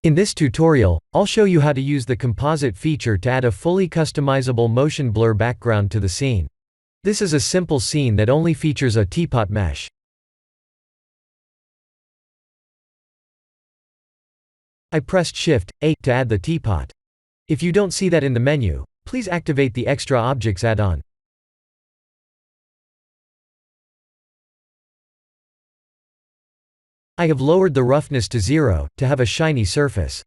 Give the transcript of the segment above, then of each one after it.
In this tutorial, I'll show you how to use the Composite feature to add a fully customizable motion blur background to the scene. This is a simple scene that only features a teapot mesh. I pressed Shift-A to add the teapot. If you don't see that in the menu, please activate the Extra Objects add-on. I have lowered the roughness to 0, to have a shiny surface.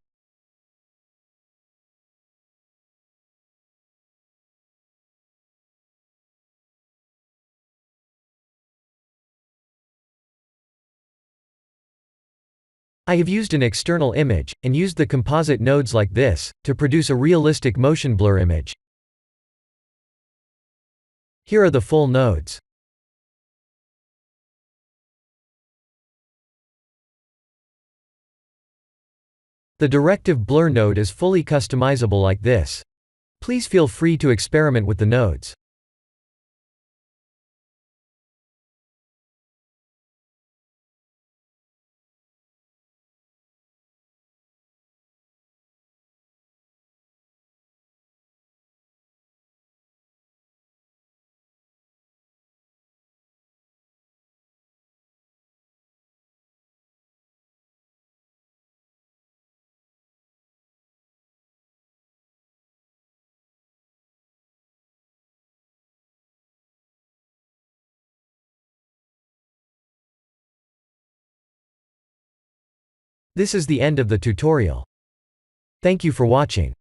I have used an external image, and used the composite nodes like this, to produce a realistic motion blur image. Here are the full nodes. The directive blur node is fully customizable like this. Please feel free to experiment with the nodes. This is the end of the tutorial. Thank you for watching.